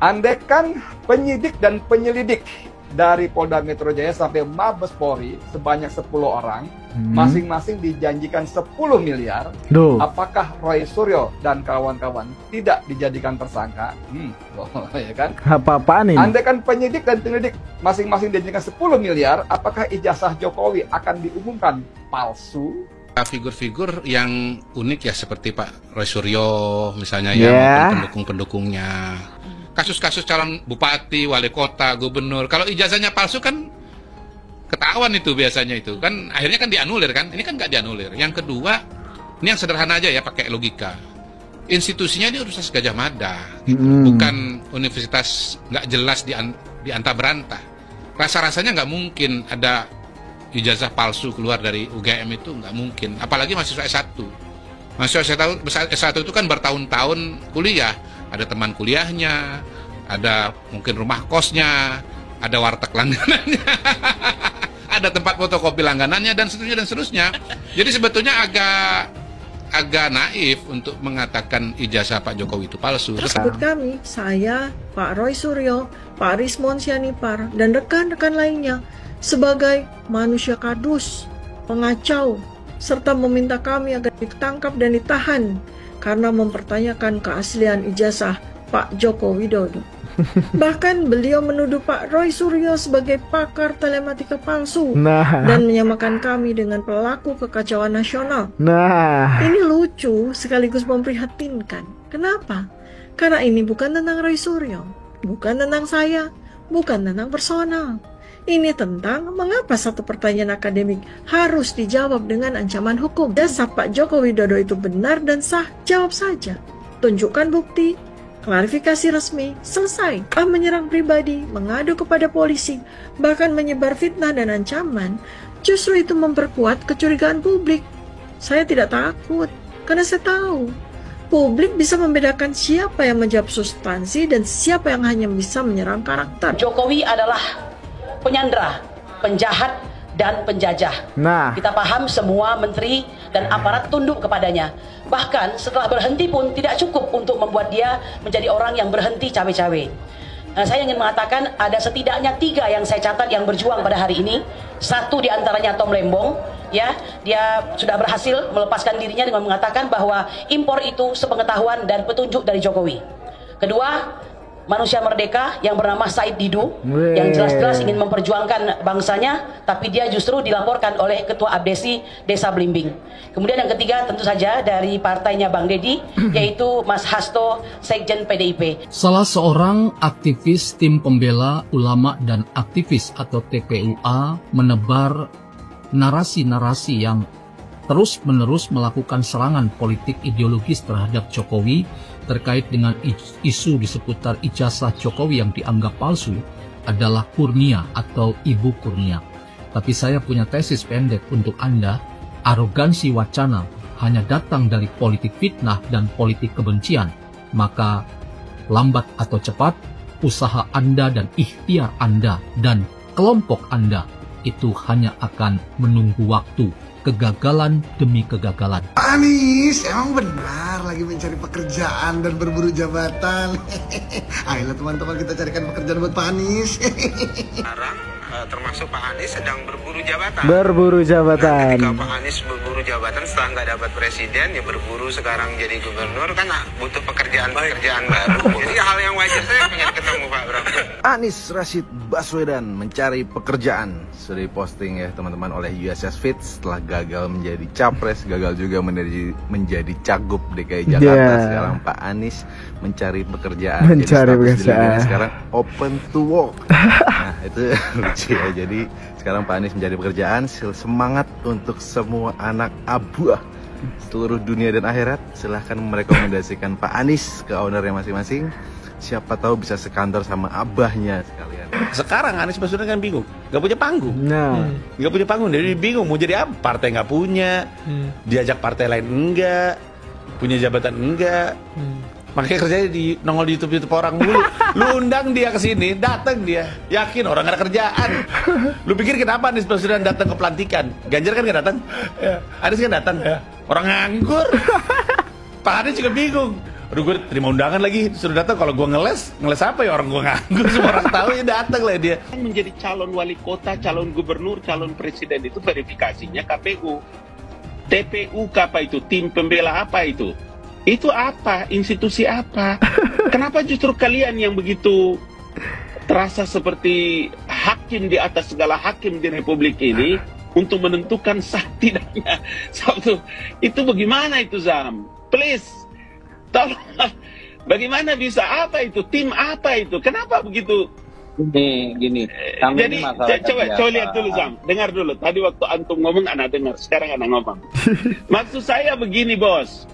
Andaikan penyidik dan penyelidik dari Polda Metro Jaya sampai Mabes Polri sebanyak 10 orang, masing-masing dijanjikan 10 miliar, apakah Roy Suryo dan kawan-kawan tidak dijadikan tersangka? Ya kan? Apa-apaan ini? Andaikan penyidik dan penyelidik masing-masing dijanjikan 10 miliar, apakah ijazah Jokowi akan diumumkan palsu? Figur-figur yang unik ya, seperti Pak Roy Suryo misalnya, ya, maupun pendukung-pendukungnya. Kasus-kasus calon bupati, wali kota, gubernur, kalau ijazahnya palsu kan ketahuan itu biasanya, itu kan akhirnya kan dianulir kan. Ini kan nggak dianulir. Yang kedua, ini yang sederhana aja ya, pakai logika. Institusinya ini Universitas Gadjah Mada, gitu. Bukan universitas nggak jelas di antah berantah. Rasa-rasanya nggak mungkin ada ijazah palsu keluar dari UGM, itu nggak mungkin. Apalagi mahasiswa S1. Mahasiswa S1 itu kan bertahun-tahun kuliah. Ada teman kuliahnya, ada mungkin rumah kosnya, ada warteg langganannya, ada tempat fotokopi langganannya, dan seterusnya dan seterusnya. Jadi sebetulnya agak naif untuk mengatakan ijazah Pak Jokowi itu palsu. Tersebut kami, saya, Pak Roy Suryo, Pak Rismon Sianipar, dan rekan-rekan lainnya sebagai manusia kardus, pengacau, serta meminta kami agar ditangkap dan ditahan karena mempertanyakan keaslian ijazah Pak Joko Widodo. Bahkan beliau menuduh Pak Roy Suryo sebagai pakar telematika palsu dan menyamakan kami dengan pelaku kekacauan nasional. Ini lucu sekaligus memprihatinkan. Kenapa? Karena ini bukan tentang Roy Suryo, bukan tentang saya, bukan tentang personal. Ini tentang mengapa satu pertanyaan akademik harus dijawab dengan ancaman hukum. Ijazah Pak Joko Widodo itu benar dan sah, jawab saja. Tunjukkan bukti, klarifikasi resmi, selesai. Menyerang pribadi, mengadu kepada polisi, bahkan menyebar fitnah dan ancaman, justru itu memperkuat kecurigaan publik. Saya tidak takut, karena saya tahu publik bisa membedakan siapa yang menjawab substansi dan siapa yang hanya bisa menyerang karakter. Jokowi adalah penyandra, penjahat, dan penjajah. Kita paham semua menteri dan aparat tunduk kepadanya. Bahkan setelah berhenti pun tidak cukup untuk membuat dia menjadi orang yang berhenti cawe-cawe. Saya ingin mengatakan ada setidaknya 3 yang saya catat yang berjuang pada hari ini. Satu diantaranya Tom Lembong, ya, dia sudah berhasil melepaskan dirinya dengan mengatakan bahwa impor itu sepengetahuan dan petunjuk dari Jokowi. Kedua, manusia merdeka yang bernama Said Didu, yang jelas-jelas ingin memperjuangkan bangsanya, tapi dia justru dilaporkan oleh Ketua Abdesi Desa Blimbing. Kemudian yang ketiga tentu saja dari partainya Bang Deddy, yaitu Mas Hasto, Sekjen PDIP. Salah seorang aktivis tim pembela ulama dan aktivis atau TPUA menebar narasi-narasi yang terus-menerus melakukan serangan politik ideologis terhadap Jokowi terkait dengan isu di seputar ijazah Jokowi yang dianggap palsu adalah Kurnia atau Ibu Kurnia. Tapi saya punya tesis pendek untuk Anda. Arogansi wacana hanya datang dari politik fitnah dan politik kebencian. Maka lambat atau cepat, usaha Anda dan ikhtiar Anda dan kelompok Anda itu hanya akan menunggu waktu. Kegagalan demi kegagalan. Pak Anies emang benar lagi mencari pekerjaan dan berburu jabatan. Ayolah teman-teman, kita carikan pekerjaan buat Pak Anies. Sekarang termasuk Pak Anies sedang berburu jabatan. Berburu jabatan. Ketika Pak Anies berburu jabatan setelah nggak dapat presiden, ya berburu sekarang jadi gubernur, kan butuh pekerjaan baru. Jadi hal yang wajar, saya pengen ketemu Pak Bram. Anies Rashid Baswedan mencari pekerjaan. Sudah diposting ya teman-teman oleh USS Fit setelah gagal menjadi capres, gagal juga menjadi cagup DKI Jakarta. Sekarang Pak Anies mencari pekerjaan. Mencari pekerjaan. Sekarang open to work. Nah itu lucu ya. Jadi sekarang Pak Anies mencari pekerjaan. Semangat untuk semua anak abuah seluruh dunia dan akhirat. Silahkan merekomendasikan Pak Anies ke ownernya masing-masing. Siapa tahu bisa sekantor sama abahnya sekalian. Sekarang Anies Baswedan kan bingung, nggak punya panggung. Nggak punya panggung, jadi bingung mau jadi apa. Partai nggak punya, diajak partai lain enggak, punya jabatan enggak. Makanya kerjanya di nongol di YouTube orang dulu. Lu undang dia ke sini, datang dia. Yakin orang gak ada kerjaan. Lu pikir kenapa Anies Baswedan datang ke pelantikan? Ganjar kan gak datang? Anies kan datang. Orang nganggur. Pak Anies juga bingung. Aduh, gue terima undangan lagi, suruh datang. Kalau gue ngeles apa ya, orang gue nganggur, semua orang tahu ya datang lah dia. Menjadi calon wali kota, calon gubernur, calon presiden itu verifikasinya KPU. TPU apa itu? Tim pembela apa itu? Itu apa? Institusi apa? Kenapa justru kalian yang begitu terasa seperti hakim di atas segala hakim di Republik ini untuk menentukan sah tidaknya satu? Itu bagaimana itu, Zam? Please, tolong. Bagaimana bisa? Apa itu? Tim apa itu? Kenapa begitu? Gini. Jadi coba lihat dulu, Zam. Dengar dulu. Tadi waktu antum ngomong, anak dengar. Sekarang anak ngomong. Maksud saya begini, bos.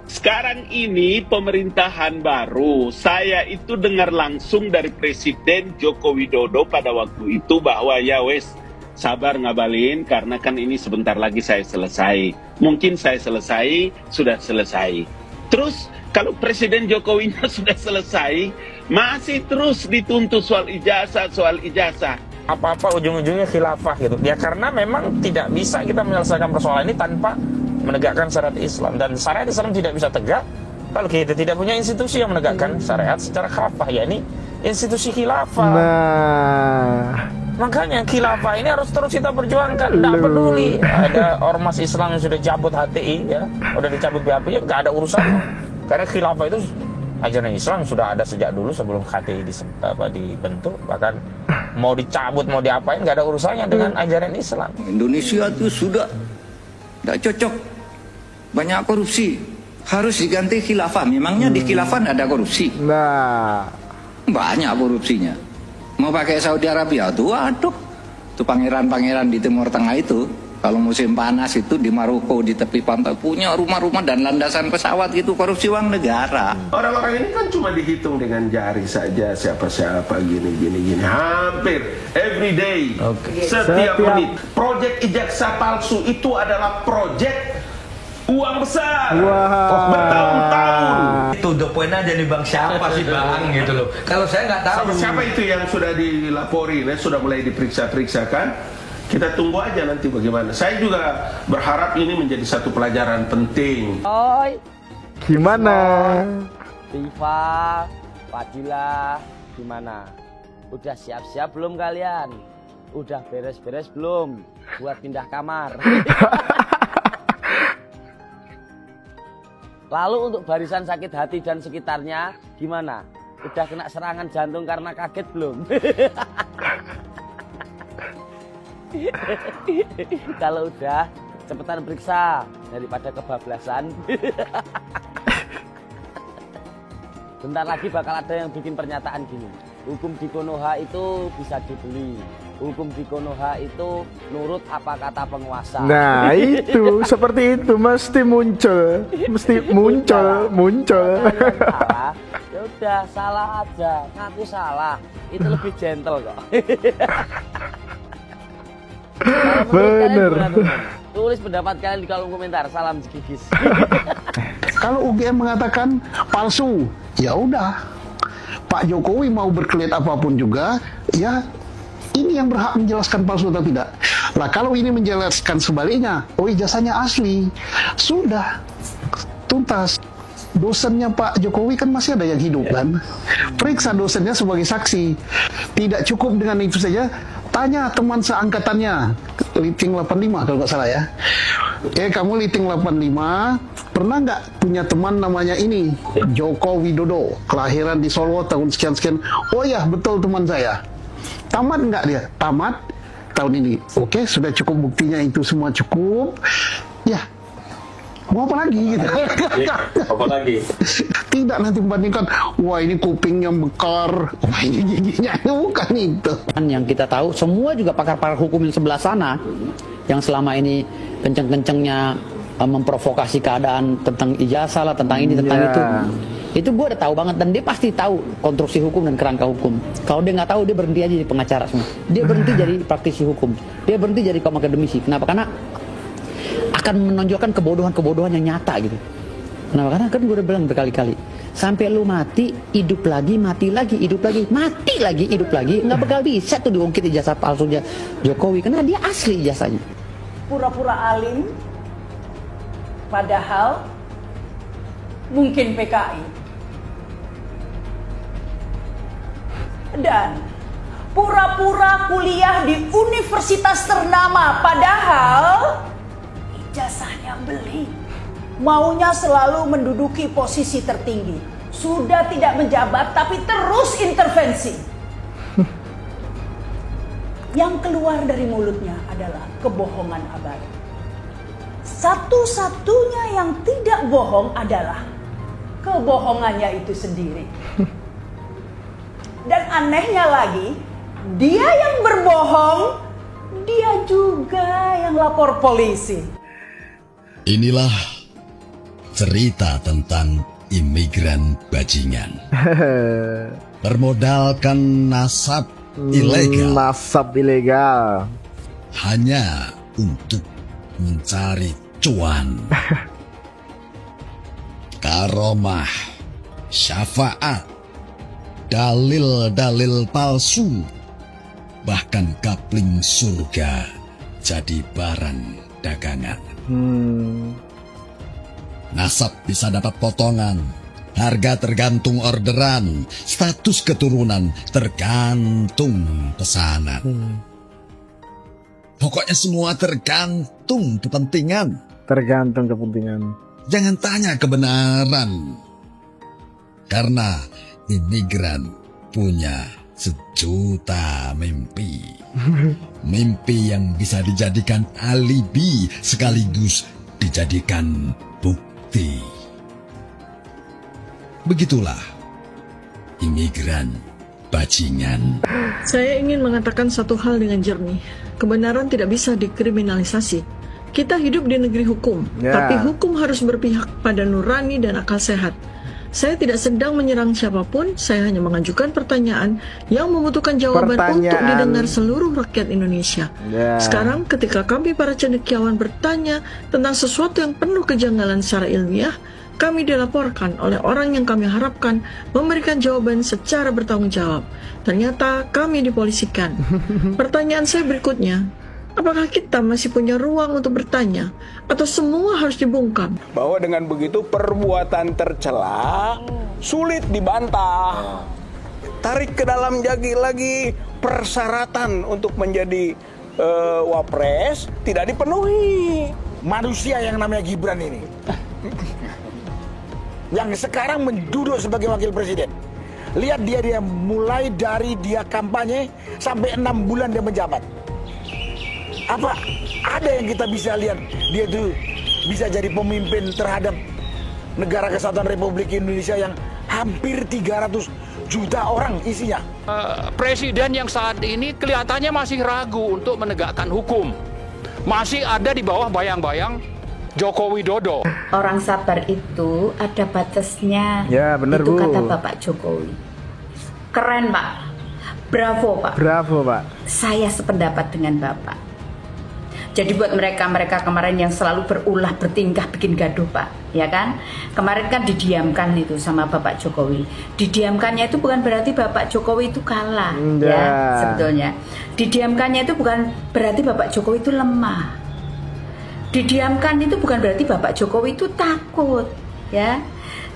Sekarang ini pemerintahan baru, saya itu dengar langsung dari Presiden Joko Widodo pada waktu itu bahwa ya wes, sabar ngabalin karena kan ini sebentar lagi saya selesai. Mungkin saya selesai, sudah selesai. Terus kalau Presiden Jokowinya sudah selesai, masih terus dituntut soal ijazah. Apa-apa ujung-ujungnya khilafah gitu. Ya karena memang tidak bisa kita menyelesaikan persoalan ini tanpa menegakkan syariat Islam, dan syariat Islam tidak bisa tegak kalau kita tidak punya institusi yang menegakkan syariat secara khilafah, yakni institusi khilafah. Makanya khilafah ini harus terus kita perjuangkan. Tidak peduli ada ormas Islam yang sudah cabut HTI ya, udah dicabut BAP ya, nggak ada urusan. Karena khilafah itu ajaran Islam sudah ada sejak dulu sebelum HTI dibentuk. Bahkan mau dicabut mau diapain nggak ada urusannya dengan ajaran Islam. Indonesia itu sudah tidak cocok, banyak korupsi, harus diganti khilafah. Memangnya di khilafah ada korupsi? Banyak korupsinya. Mau pakai Saudi Arabia tuh, aduh, tuh pangeran-pangeran di Timur Tengah itu, kalau musim panas itu di Maroko di tepi pantai punya rumah-rumah dan landasan pesawat gitu, korupsi uang negara. Orang-orang ini kan cuma dihitung dengan jari saja, siapa-siapa gini. Hampir every day, setiap menit. Proyek ijazah palsu itu adalah proyek uang besar, bertahun-tahun. Itu the point aja nih bang, siapa sih bang gitu loh. Kalau saya nggak tahu. Siapa itu yang sudah dilaporin, sudah mulai diperiksa kan? Kita tunggu aja nanti bagaimana. Saya juga berharap ini menjadi satu pelajaran penting. Oi. Gimana? Viva, Fadila, gimana? Udah siap-siap belum kalian? Udah beres-beres belum buat pindah kamar? Lalu untuk barisan sakit hati dan sekitarnya gimana? Udah kena serangan jantung karena kaget belum? Kalau udah, cepetan periksa daripada kebablasan. Bentar lagi bakal ada yang bikin pernyataan gini. Hukum di Konoha itu bisa dibeli. Hukum di Konoha itu nurut apa kata penguasa. Nah itu, seperti itu mesti muncul. Salah, ya udah salah aja, ngaku salah. Itu lebih gentle kok. Bener. Tulis pendapat kalian di kolom komentar. Salam Jigigis. Kalau UGM mengatakan palsu, ya udah. Pak Jokowi mau berkelit apapun juga, ya ini yang berhak menjelaskan palsu atau tidak. Lah kalau ini menjelaskan sebaliknya, oh ijazahnya asli, sudah tuntas. Dosennya Pak Jokowi kan masih ada yang hidup kan. Periksa dosennya sebagai saksi. Tidak cukup dengan itu saja. Tanya teman seangkatannya, Liting 85 kalau nggak salah ya. Kamu Liting 85, pernah nggak punya teman namanya ini, Joko Widodo, kelahiran di Solo tahun sekian-sekian. Oh ya, betul teman saya. Tamat nggak dia? Tamat tahun ini. Oke, sudah cukup buktinya, itu semua cukup. Ya, mau apa lagi gitu? Apa lagi? Tidak nanti membandingkan, wah ini kupingnya mekar, wah ini giginya, bukan itu. Yang kita tahu, semua juga pakar-pakar hukum yang sebelah sana, yang selama ini kenceng-kencengnya memprovokasi keadaan tentang ijazah lah, tentang ini, tentang itu gue udah tahu banget, dan dia pasti tahu konstruksi hukum dan kerangka hukum. Kalau dia nggak tahu, dia berhenti aja jadi pengacara semua. Dia berhenti jadi praktisi hukum, dia berhenti jadi kaum akademisi. Kenapa? Karena akan menonjolkan kebodohan-kebodohan yang nyata gitu. Kenapa? Karena kan gue udah bilang berkali-kali, sampai lu mati, hidup lagi, mati lagi, hidup lagi, mati lagi, hidup lagi, nggak bakal bisa tuh diungkit ijazah palsunya Jokowi, karena dia asli ijazahnya. Pura-pura alim, padahal mungkin PKI. Dan pura-pura kuliah di universitas ternama, padahal ijazahnya beli. Maunya selalu menduduki posisi tertinggi. Sudah tidak menjabat tapi terus intervensi. Yang keluar dari mulutnya adalah kebohongan abadi. Satu-satunya yang tidak bohong adalah kebohongannya itu sendiri. Dan anehnya lagi, dia yang berbohong, dia juga yang lapor polisi. Inilah cerita tentang imigran bajingan. Bermodalkan nasab ilegal. Hanya untuk mencari cuan. Karomah, syafaat, dalil-dalil palsu, bahkan kapling surga jadi barang dagangan. Nasab bisa dapat potongan, harga tergantung orderan, status keturunan tergantung pesanan. Pokoknya semua tergantung kepentingan. Jangan tanya kebenaran, karena imigran punya sejuta mimpi. Mimpi yang bisa dijadikan alibi sekaligus dijadikan bukti. Begitulah imigran bajingan. Saya ingin mengatakan satu hal dengan jernih. Kebenaran tidak bisa dikriminalisasi. Kita hidup di negeri hukum, tapi hukum harus berpihak pada nurani dan akal sehat. Saya tidak sedang menyerang siapapun, saya hanya mengajukan pertanyaan yang membutuhkan jawaban untuk didengar seluruh rakyat Indonesia. Sekarang ketika kami para cendekiawan bertanya tentang sesuatu yang penuh kejanggalan secara ilmiah, kami dilaporkan oleh orang yang kami harapkan memberikan jawaban secara bertanggung jawab. Ternyata kami dipolisikan. Pertanyaan saya berikutnya, apakah kita masih punya ruang untuk bertanya atau semua harus dibungkam? Bahwa dengan begitu perbuatan tercela sulit dibantah. Tarik ke dalam lagi persyaratan untuk menjadi wapres tidak dipenuhi. Manusia yang namanya Gibran ini yang sekarang menduduk sebagai wakil presiden. Lihat dia mulai dari dia kampanye sampai 6 bulan dia menjabat. Apa ada yang kita bisa lihat dia itu bisa jadi pemimpin terhadap negara kesatuan Republik Indonesia yang hampir 300 juta orang isinya? Presiden yang saat ini kelihatannya masih ragu untuk menegakkan hukum. Masih ada di bawah bayang-bayang Joko Widodo. Orang sabar itu ada batasnya. Ya, benar, itu Bu. kata Bapak Jokowi. Keren, Pak. Bravo, Pak. Bravo, Pak. Saya sependapat dengan Bapak. Jadi buat mereka kemarin yang selalu berulah bertingkah bikin gaduh, Pak, ya kan? Kemarin kan didiamkan itu sama Bapak Jokowi. Didiamkannya itu bukan berarti Bapak Jokowi itu kalah, ya sebetulnya. Didiamkannya itu bukan berarti Bapak Jokowi itu lemah. Didiamkan itu bukan berarti Bapak Jokowi itu takut, ya.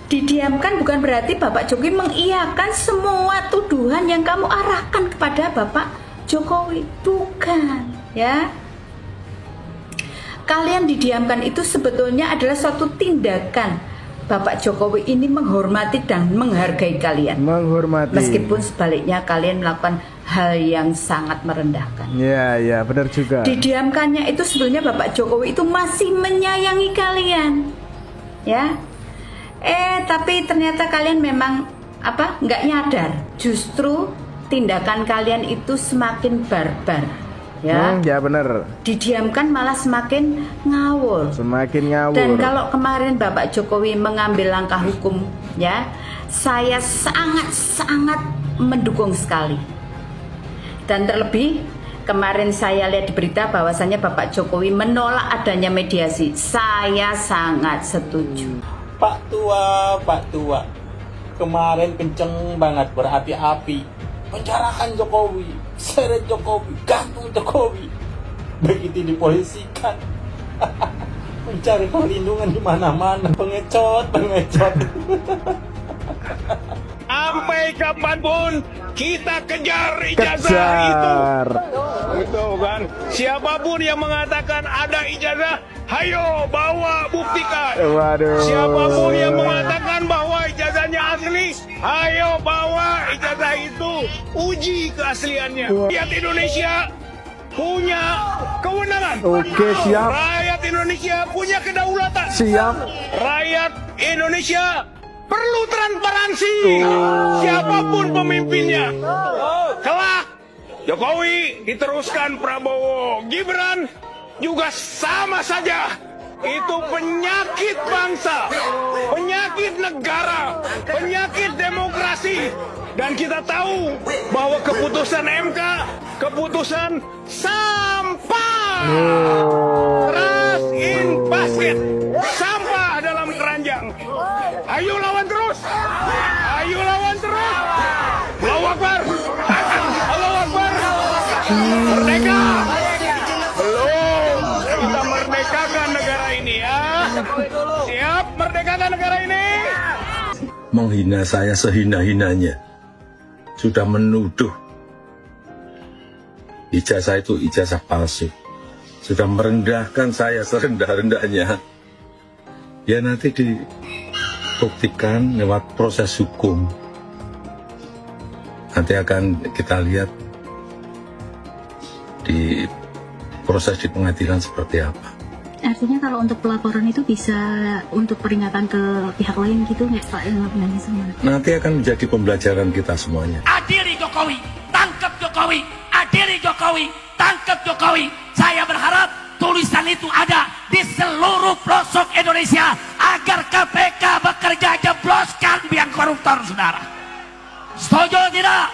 Didiamkan bukan berarti Bapak Jokowi mengiyakan semua tuduhan yang kamu arahkan kepada Bapak Jokowi, bukan, ya. Kalian didiamkan itu sebetulnya adalah suatu tindakan Bapak Jokowi ini menghormati dan menghargai kalian. Menghormati. Meskipun sebaliknya kalian melakukan hal yang sangat merendahkan. Ya, benar juga. Didiamkannya itu sebetulnya Bapak Jokowi itu masih menyayangi kalian, ya. Tapi ternyata kalian memang nggak nyadar. Justru tindakan kalian itu semakin barbar. Ya, ya benar. Didiamkan malah semakin ngawur. Semakin ngawur. Dan kalau kemarin Bapak Jokowi mengambil langkah hukum, ya, saya sangat mendukung sekali. Dan terlebih kemarin saya lihat di berita bahwasannya Bapak Jokowi menolak adanya mediasi. Saya sangat setuju. Pak Tua, kemarin kenceng banget berapi-api. Penjarakan Jokowi, seret Jokowi, gantung Jokowi. Begitu dipolisikan, mencari perlindungan di mana-mana, pengecot. Sampai kapanpun kita kejar ijazah itu. Betul kan? Siapapun yang mengatakan ada ijazah, hayo bawa buktikan. Waduh. Siapapun yang mengatakan bahwa ijazahnya asli, hayo bawa ijazah itu, uji keasliannya. Rakyat Indonesia punya kewenangan. Oke, siap. Rakyat Indonesia punya kedaulatan. Siap. Rakyat Indonesia perlu transparansi. Siapapun pemimpinnya. Kelak Jokowi diteruskan Prabowo, Gibran juga sama saja. Itu penyakit bangsa, penyakit negara, penyakit demokrasi. Dan kita tahu bahwa keputusan MK, keputusan sampah. Ras in basket, sampah dalam keranjang. Ayo lawan terus. Ayo lawan terus. Allahu Akbar. Allahu Akbar. Merdeka. Belum. Kita merdekakan negara ini ya. Siap merdekakan negara ini. Menghina saya sehina-hinanya. Sudah menuduh ijazah itu ijazah palsu. Sudah merendahkan saya serendah-rendahnya. Ya nanti dibuktikan lewat proses hukum. Nanti akan kita lihat di proses di pengadilan seperti apa. Artinya kalau untuk pelaporan itu bisa untuk peringatan ke pihak lain gitu nggak Pak yang nanya semua? Nanti akan menjadi pembelajaran kita semuanya. Adili Jokowi, tangkap Jokowi, adili Jokowi, tangkap Jokowi. Saya berharap tulisan itu ada di seluruh pelosok Indonesia agar KPK bekerja jebloskan biang koruptor, saudara. Setuju tidak?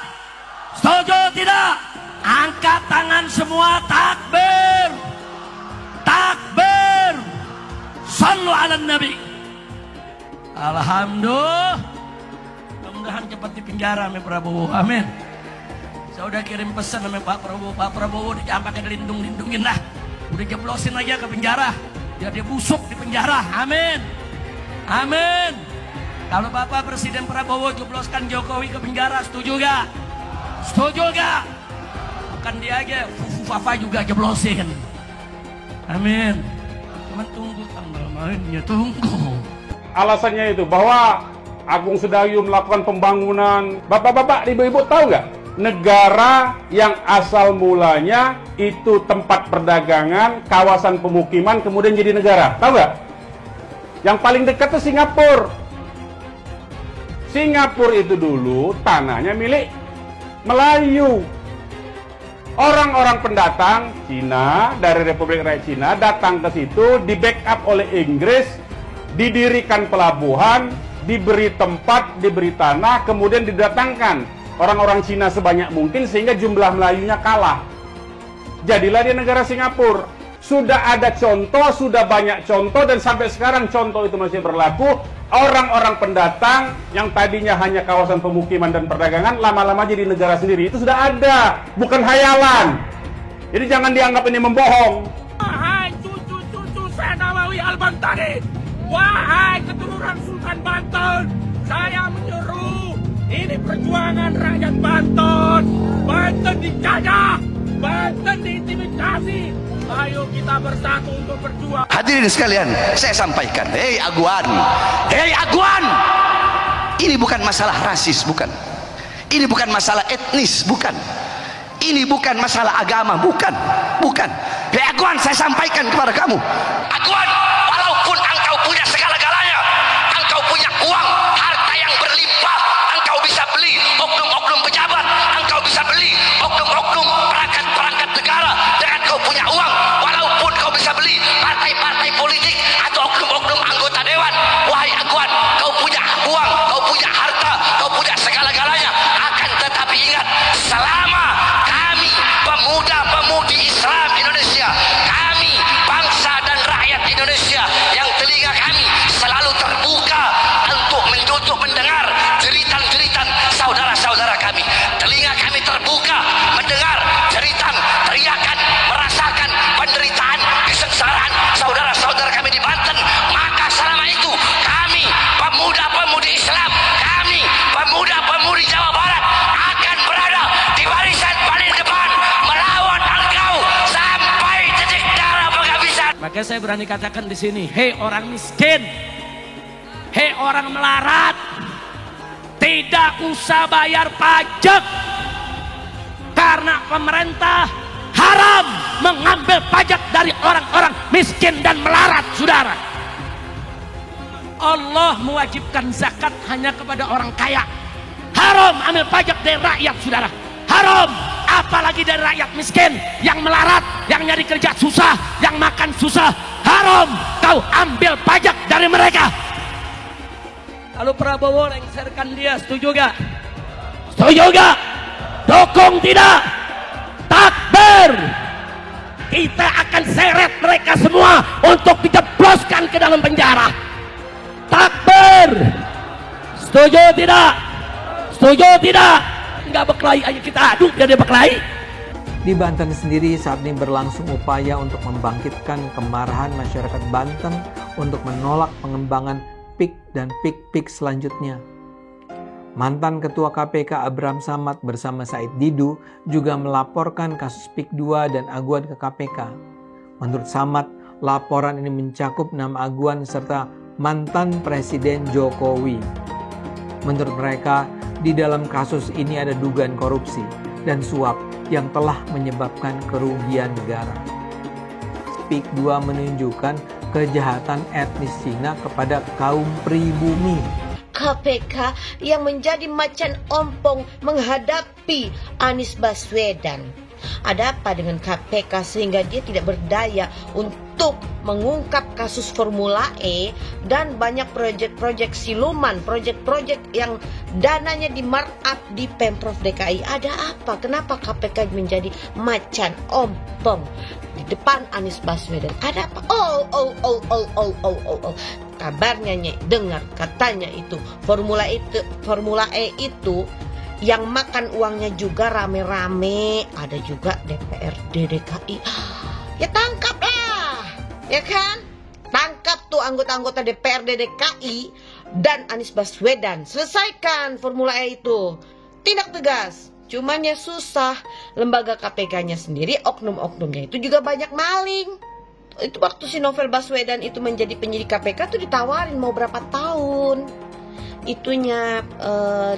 Setuju tidak? Angkat tangan semua, takbir. Takbir. Sallu ala Nabi. Alhamdulillah. Mudah-mudahan cepat di penjara sama Prabowo. Amin. Saya udah kirim pesan sama Pak Prabowo. Pak Prabowo jangan pakai dilindung-lindungin lah. Udah jeblosin aja ke penjara. Biar dia busuk di penjara. Amin. Amin. Kalau Bapak Presiden Prabowo jebloskan Jokowi ke penjara, setuju gak? Setuju gak? Bukan dia aja, Fafa juga jeblosin. Amin. Cuma tunggu tanggal mainnya, tunggu. Alasannya itu bahwa Agung Sedayu melakukan pembangunan. Bapak-bapak, ibu-ibu tahu nggak? Negara yang asal mulanya itu tempat perdagangan, kawasan pemukiman, kemudian jadi negara. Tahu nggak? Yang paling dekat itu Singapura. Singapura itu dulu tanahnya milik Melayu. Orang-orang pendatang Cina dari Republik Rakyat Cina datang ke situ, di backup oleh Inggris, didirikan pelabuhan, diberi tempat, diberi tanah, kemudian didatangkan orang-orang Cina sebanyak mungkin sehingga jumlah Melayunya kalah. Jadilah dia negara Singapura. Sudah ada contoh, sudah banyak contoh, dan sampai sekarang contoh itu masih berlaku. Orang-orang pendatang yang tadinya hanya kawasan pemukiman dan perdagangan, lama-lama jadi negara sendiri. Itu sudah ada, bukan hayalan. Jadi jangan dianggap ini membohong. Wahai cucu-cucu Senawawi Al-Bantani, wahai keturunan Sultan Banten, saya menyeru, ini perjuangan rakyat Banten. Banten dijajah, Banten diintimidasi. Ayo kita bersatu untuk berjuang. Hadirin sekalian, saya sampaikan, hei Aguan, ini bukan masalah rasis, bukan. Ini bukan masalah etnis, bukan. Ini bukan masalah agama, bukan. Hei Aguan, saya sampaikan kepada kamu, Aguan, walaupun engkau punya segala-galanya, engkau punya uang, harta yang berlimpah, engkau bisa beli oknum-oknum pejabat, engkau bisa beli oknum-oknum perangkat-perangkat negara dengan kau punya uang. Walaupun kau bisa beli partai-partai politik atau oknum-oknum anggota dewan, wahai Aguan, kau punya uang, kau punya harta, kau punya segala-galanya. Akan tetapi ingat, selama kami pemuda-pemudi Islam Indonesia, kami bangsa dan rakyat Indonesia Makanya saya berani katakan di sini, hei orang miskin, hei orang melarat, tidak usah bayar pajak karena pemerintah haram mengambil pajak dari orang-orang miskin dan melarat, saudara. Allah mewajibkan zakat hanya kepada orang kaya. Haram ambil pajak dari rakyat, saudara. Haram, apalagi dari rakyat miskin yang melarat, yang nyari kerja susah, yang makan susah. Haram kau ambil pajak dari mereka. Lalu Prabowo lengserkan dia, setuju gak? Setuju gak? Dukung tidak? Takbir! Kita akan seret mereka semua untuk dijebloskan ke dalam penjara. Takbir! Setuju tidak? Setuju tidak? Enggak berkelahi aja kita aduk, jadi berkelahi. Di Banten sendiri saat ini berlangsung upaya untuk membangkitkan kemarahan masyarakat Banten untuk menolak pengembangan PIK dan PIK-PIK selanjutnya. Mantan Ketua KPK Abraham Samad bersama Said Didu juga melaporkan kasus PIK 2 dan aguan ke KPK. Menurut Samad, laporan ini mencakup 6 aguan serta mantan Presiden Jokowi. Menurut mereka, di dalam kasus ini ada dugaan korupsi dan suap yang telah menyebabkan kerugian negara. PIK 2 menunjukkan kejahatan etnis Cina kepada kaum pribumi. KPK yang menjadi macan ompong menghadapi Anies Baswedan. Ada apa dengan KPK sehingga dia tidak berdaya untuk mengungkap kasus Formula E dan banyak proyek-proyek siluman, proyek-proyek yang dananya di markup di Pemprov DKI. Ada apa? Kenapa KPK menjadi macan ompong di depan Anies Baswedan? Ada apa? Kabarnya dengar katanya itu Formula E itu yang makan uangnya juga rame-rame, ada juga DPRD DKI. Ya tangkaplah, ya kan? Tangkap tuh anggota-anggota DPRD DKI dan Anies Baswedan. Selesaikan Formula E itu. Tindak tegas. Cuman ya susah. Lembaga KPK-nya sendiri, oknum-oknumnya itu juga banyak maling. Itu waktu si Novel Baswedan itu menjadi penyidik KPK tuh ditawarin mau berapa tahun. Itunya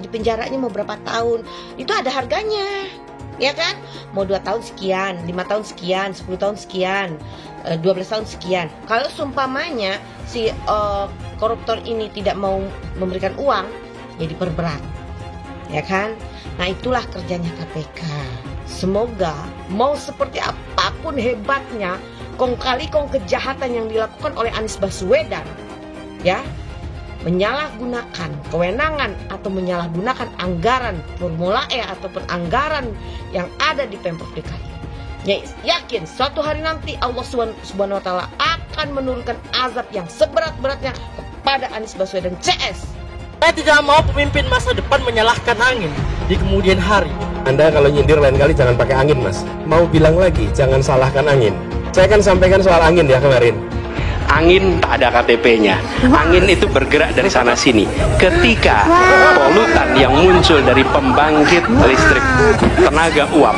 di penjaranya mau berapa tahun, itu ada harganya, ya kan? Mau 2 tahun sekian, 5 tahun sekian, 10 tahun sekian, 12 tahun sekian. Kalau seumpamanya si koruptor ini tidak mau memberikan uang, ya diperberat, ya kan? Nah itulah kerjanya KPK. Semoga mau seperti apapun hebatnya, kong kali kong kejahatan yang dilakukan oleh Anies Baswedan, ya, menyalahgunakan kewenangan atau menyalahgunakan anggaran Formula E ataupun anggaran yang ada di Pemprov DKI. Ya, yakin suatu hari nanti Allah Subhanahu wa taala akan menurunkan azab yang seberat-beratnya kepada Anies Baswedan CS. Saya tidak mau pemimpin masa depan menyalahkan angin di kemudian hari. Anda kalau nyindir lain kali jangan pakai angin, Mas. Mau bilang lagi jangan salahkan angin. Saya kan sampaikan soal angin ya kemarin. Angin tak ada KTP-nya. Angin itu bergerak dari sana sini. Ketika polutan yang muncul dari pembangkit listrik tenaga uap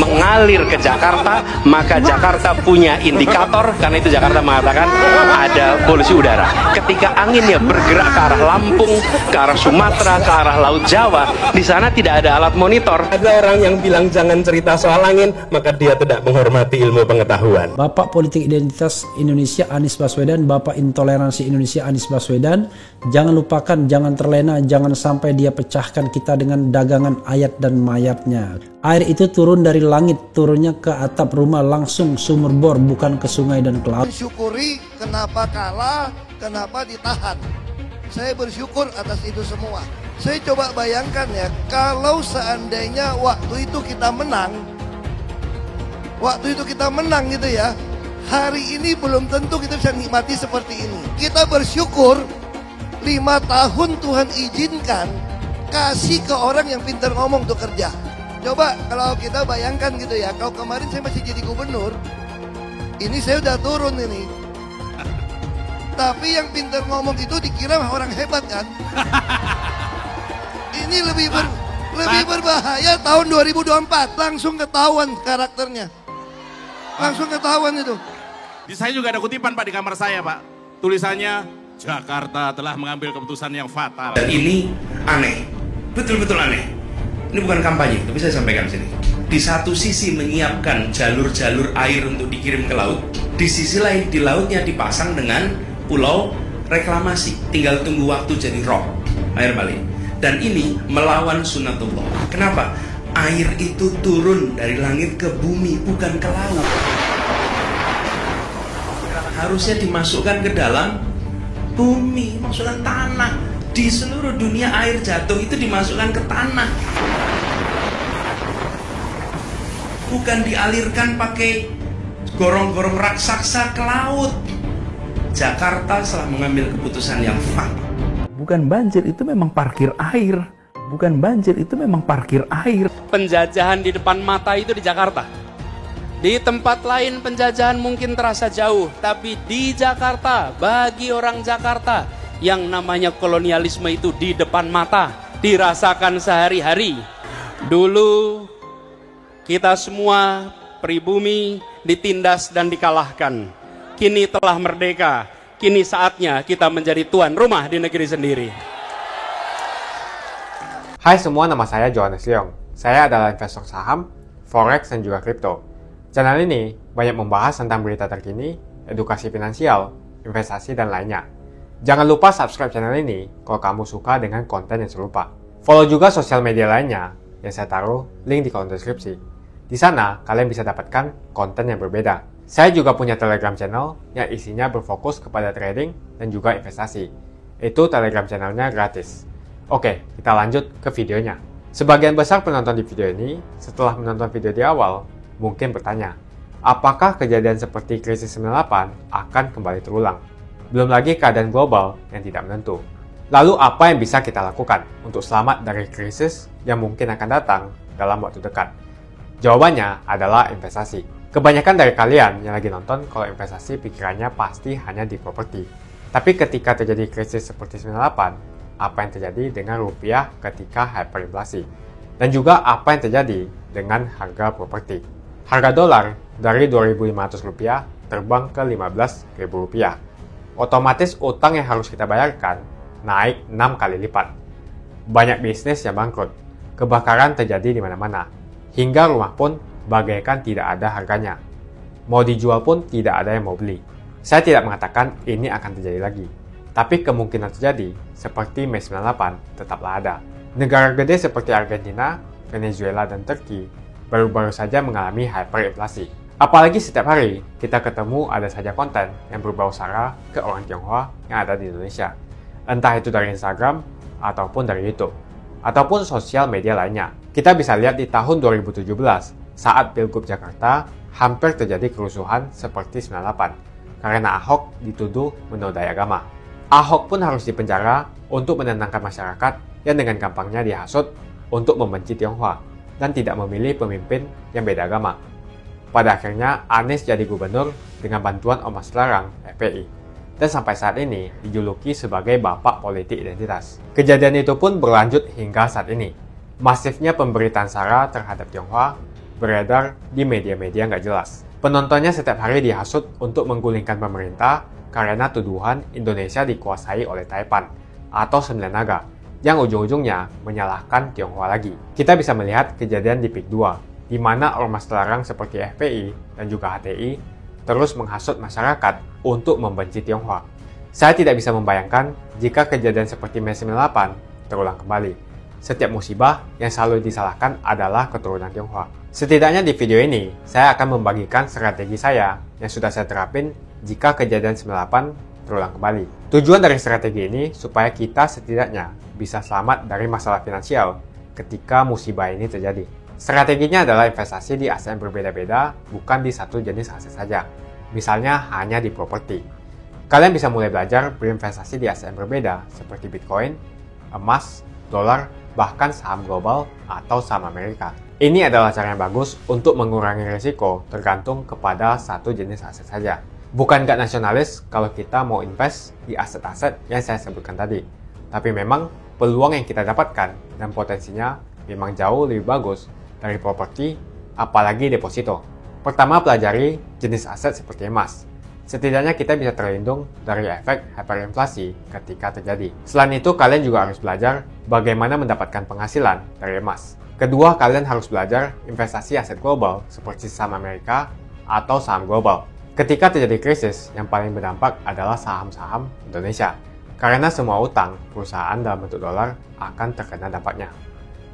mengalir ke Jakarta, maka Jakarta punya indikator, karena itu Jakarta mengatakan ada polusi udara. Ketika anginnya bergerak ke arah Lampung, ke arah Sumatera, ke arah Laut Jawa, di sana tidak ada alat monitor. Ada orang yang bilang jangan cerita soal angin, maka dia tidak menghormati ilmu pengetahuan. Bapak Politik Identitas Indonesia Anies Baswedan, Bapak Intoleransi Indonesia Anies Baswedan, jangan lupakan, jangan terlena, jangan sampai dia pecahkan kita dengan dagangan ayat dan mayatnya. Air itu turun dari langit, turunnya ke atap rumah langsung sumur bor, bukan ke sungai dan ke laut. Syukuri kenapa kalah, kenapa ditahan. Saya bersyukur atas itu semua. Saya coba bayangkan ya, kalau seandainya waktu itu kita menang gitu ya, hari ini belum tentu kita bisa nikmati seperti ini. Kita bersyukur 5 tahun Tuhan izinkan kasih ke orang yang pintar ngomong untuk kerja. Coba kalau kita bayangkan gitu ya, kalau kemarin saya masih jadi gubernur, ini saya udah turun ini. Tapi yang pintar ngomong itu dikira orang hebat kan? Ini lebih berbahaya tahun 2024. Langsung ketahuan karakternya. Langsung ketahuan itu. Saya juga ada kutipan Pak di kamar saya Pak. Tulisannya, Jakarta telah mengambil keputusan yang fatal. Dan ini aneh, betul-betul aneh. Ini bukan kampanye, tapi saya sampaikan sini. Di satu sisi menyiapkan jalur-jalur air untuk dikirim ke laut, di sisi lain di lautnya dipasang dengan pulau reklamasi. Tinggal tunggu waktu jadi rob, air balik. Dan ini melawan sunatullah. Kenapa? Air itu turun dari langit ke bumi, bukan ke laut. Harusnya dimasukkan ke dalam bumi, maksudnya tanah. Di seluruh dunia air jatuh itu dimasukkan ke tanah, bukan dialirkan pakai gorong-gorong raksasa ke laut. Jakarta telah mengambil keputusan yang fatal. Bukan banjir, itu memang parkir air. Bukan banjir, itu memang parkir air. Penjajahan di depan mata itu di Jakarta. Di tempat lain penjajahan mungkin terasa jauh, tapi di Jakarta, bagi orang Jakarta, yang namanya kolonialisme itu di depan mata, dirasakan sehari-hari. Dulu kita semua pribumi ditindas dan dikalahkan. Kini telah merdeka, kini saatnya kita menjadi tuan rumah di negeri sendiri. Hai semua, nama saya Johannes Leong. Saya adalah investor saham, forex, dan juga kripto. Channel ini banyak membahas tentang berita terkini, edukasi finansial, investasi, dan lainnya. Jangan lupa subscribe channel ini kalau kamu suka dengan konten yang serupa. Follow juga sosial media lainnya yang saya taruh link di kolom deskripsi. Di sana kalian bisa dapatkan konten yang berbeda. Saya juga punya Telegram channel yang isinya berfokus kepada trading dan juga investasi. Itu Telegram channelnya gratis. Oke, kita lanjut ke videonya. Sebagian besar penonton di video ini setelah menonton video di awal mungkin bertanya, apakah kejadian seperti krisis 98 akan kembali terulang? Belum lagi keadaan global yang tidak menentu. Lalu apa yang bisa kita lakukan untuk selamat dari krisis yang mungkin akan datang dalam waktu dekat? Jawabannya adalah investasi. Kebanyakan dari kalian yang lagi nonton kalau investasi pikirannya pasti hanya di properti. Tapi ketika terjadi krisis seperti 98, apa yang terjadi dengan rupiah ketika hyperinflasi? Dan juga apa yang terjadi dengan harga properti? Harga dolar dari Rp2.500 terbang ke Rp15.000. Otomatis utang yang harus kita bayarkan naik 6 kali lipat. Banyak bisnis yang bangkrut. Kebakaran terjadi di mana-mana. Hingga rumah pun bagaikan tidak ada harganya. Mau dijual pun tidak ada yang mau beli. Saya tidak mengatakan ini akan terjadi lagi. Tapi kemungkinan terjadi seperti Mei 98 tetaplah ada. Negara gede seperti Argentina, Venezuela, dan Turki baru-baru saja mengalami hyperinflasi. Apalagi setiap hari kita ketemu ada saja konten yang berbau sara ke orang Tionghoa yang ada di Indonesia. Entah itu dari Instagram, ataupun dari YouTube, ataupun sosial media lainnya. Kita bisa lihat di tahun 2017, saat Pilgub Jakarta, hampir terjadi kerusuhan seperti 98, karena Ahok dituduh menodai agama. Ahok pun harus dipenjara untuk menenangkan masyarakat yang dengan gampangnya dihasut untuk membenci Tionghoa dan tidak memilih pemimpin yang beda agama. Pada akhirnya, Anies jadi gubernur dengan bantuan Ormas Terlarang FPI. Dan sampai saat ini dijuluki sebagai Bapak Politik Identitas. Kejadian itu pun berlanjut hingga saat ini. Masifnya pemberitaan sara terhadap Tionghoa beredar di media-media nggak jelas. Penontonnya setiap hari dihasut untuk menggulingkan pemerintah karena tuduhan Indonesia dikuasai oleh Taipan atau Sembilan Naga, yang ujung-ujungnya menyalahkan Tionghoa lagi. Kita bisa melihat kejadian di PIK 2, di mana ormas terlarang seperti FPI dan juga HTI terus menghasut masyarakat untuk membenci Tionghoa. Saya tidak bisa membayangkan jika kejadian seperti Mei 98 terulang kembali. Setiap musibah yang selalu disalahkan adalah keturunan Tionghoa. Setidaknya di video ini, saya akan membagikan strategi saya yang sudah saya terapin jika kejadian 98 terulang kembali. Tujuan dari strategi ini supaya kita setidaknya bisa selamat dari masalah finansial ketika musibah ini terjadi. Strateginya adalah investasi di aset yang berbeda-beda, bukan di satu jenis aset saja. Misalnya hanya di properti. Kalian bisa mulai belajar berinvestasi di aset yang berbeda seperti Bitcoin, emas, dolar, bahkan saham global atau saham Amerika. Ini adalah cara yang bagus untuk mengurangi risiko tergantung kepada satu jenis aset saja. Bukan nggak nasionalis kalau kita mau invest di aset-aset yang saya sebutkan tadi. Tapi memang peluang yang kita dapatkan dan potensinya memang jauh lebih bagus dari properti, apalagi deposito. Pertama, pelajari jenis aset seperti emas. Setidaknya kita bisa terlindung dari efek hyperinflasi ketika terjadi. Selain itu, kalian juga harus belajar bagaimana mendapatkan penghasilan dari emas. Kedua, kalian harus belajar investasi aset global seperti saham Amerika atau saham global. Ketika terjadi krisis, yang paling berdampak adalah saham-saham Indonesia. Karena semua utang perusahaan dalam bentuk dolar akan terkena dampaknya.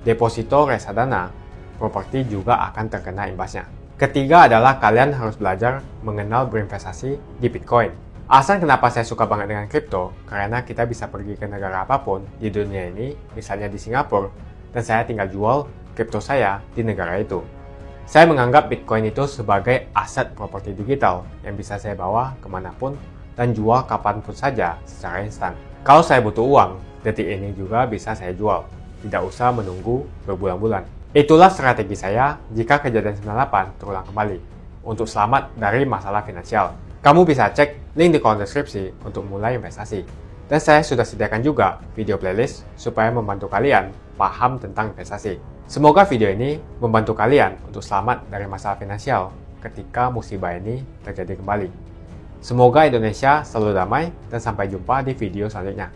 Deposito reksadana, properti juga akan terkena imbasnya. Ketiga adalah kalian harus belajar mengenal berinvestasi di Bitcoin. Alasan kenapa saya suka banget dengan kripto, karena kita bisa pergi ke negara apapun di dunia ini, misalnya di Singapura, dan saya tinggal jual kripto saya di negara itu. Saya menganggap Bitcoin itu sebagai aset properti digital yang bisa saya bawa kemanapun dan jual kapanpun saja secara instan. Kalau saya butuh uang, detik ini juga bisa saya jual, tidak usah menunggu berbulan-bulan. Itulah strategi saya jika kejadian 98 terulang kembali, untuk selamat dari masalah finansial. Kamu bisa cek link di kolom deskripsi untuk mulai investasi. Dan saya sudah sediakan juga video playlist supaya membantu kalian paham tentang investasi. Semoga video ini membantu kalian untuk selamat dari masalah finansial ketika musibah ini terjadi kembali. Semoga Indonesia selalu damai dan sampai jumpa di video selanjutnya.